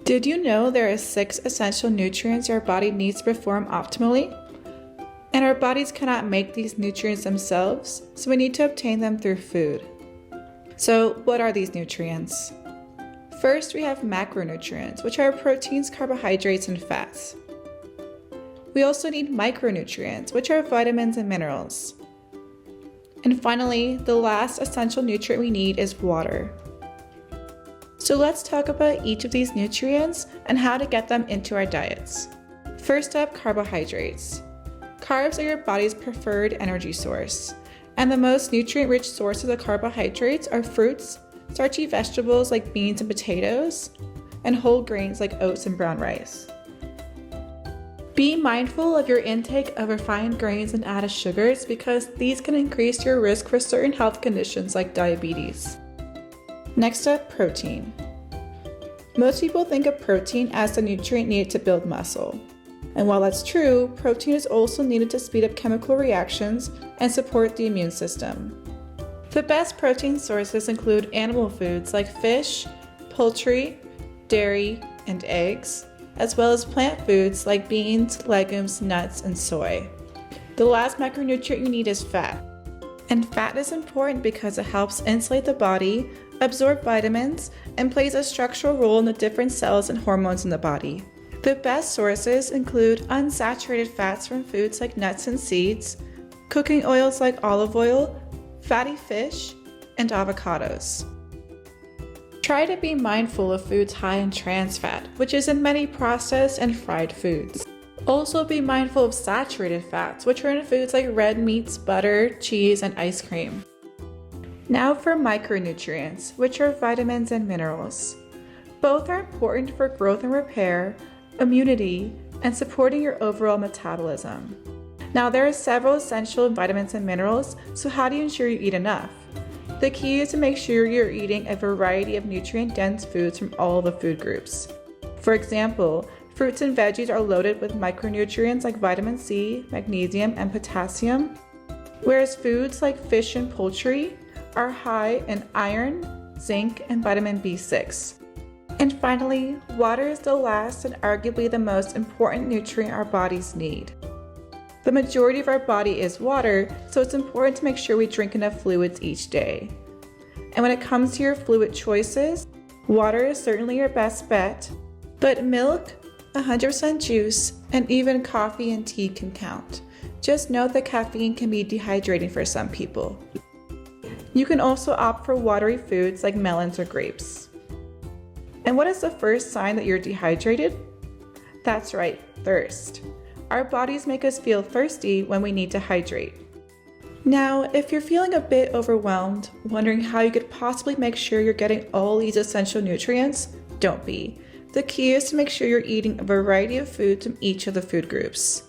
Did you know there are 6 essential nutrients your body needs to perform optimally? And our bodies cannot make these nutrients themselves, so we need to obtain them through food. So what are these nutrients? First, we have macronutrients, which are proteins, carbohydrates, and fats. We also need micronutrients, which are vitamins and minerals. And finally, the last essential nutrient we need is water. So let's talk about each of these nutrients and how to get them into our diets. First up, carbohydrates. Carbs are your body's preferred energy source, and the most nutrient-rich sources of carbohydrates are fruits, starchy vegetables like beans and potatoes, and whole grains like oats and brown rice. Be mindful of your intake of refined grains and added sugars because these can increase your risk for certain health conditions like diabetes. Next up, protein. Most people think of protein as the nutrient needed to build muscle. And while that's true, protein is also needed to speed up chemical reactions and support the immune system. The best protein sources include animal foods like fish, poultry, dairy, and eggs, as well as plant foods like beans, legumes, nuts, and soy. The last macronutrient you need is fat. And fat is important because it helps insulate the body, absorb vitamins, and plays a structural role in the different cells and hormones in the body. The best sources include unsaturated fats from foods like nuts and seeds, cooking oils like olive oil, fatty fish, and avocados. Try to be mindful of foods high in trans fat, which is in many processed and fried foods. Also be mindful of saturated fats, which are in foods like red meats, butter, cheese, and ice cream. Now for micronutrients, which are vitamins and minerals. Both are important for growth and repair, immunity, and supporting your overall metabolism. Now there are several essential vitamins and minerals, so how do you ensure you eat enough? The key is to make sure you're eating a variety of nutrient-dense foods from all the food groups. For example, fruits and veggies are loaded with micronutrients like vitamin C, magnesium, and potassium, whereas foods like fish and poultry are high in iron, zinc, and vitamin B6. And finally, water is the last and arguably the most important nutrient our bodies need. The majority of our body is water, so it's important to make sure we drink enough fluids each day. And when it comes to your fluid choices, water is certainly your best bet, but milk, 100% juice, and even coffee and tea can count. Just note that caffeine can be dehydrating for some people. You can also opt for watery foods like melons or grapes. And what is the first sign that you're dehydrated? That's right, thirst. Our bodies make us feel thirsty when we need to hydrate. Now, if you're feeling a bit overwhelmed, wondering how you could possibly make sure you're getting all these essential nutrients, don't be. The key is to make sure you're eating a variety of foods from each of the food groups.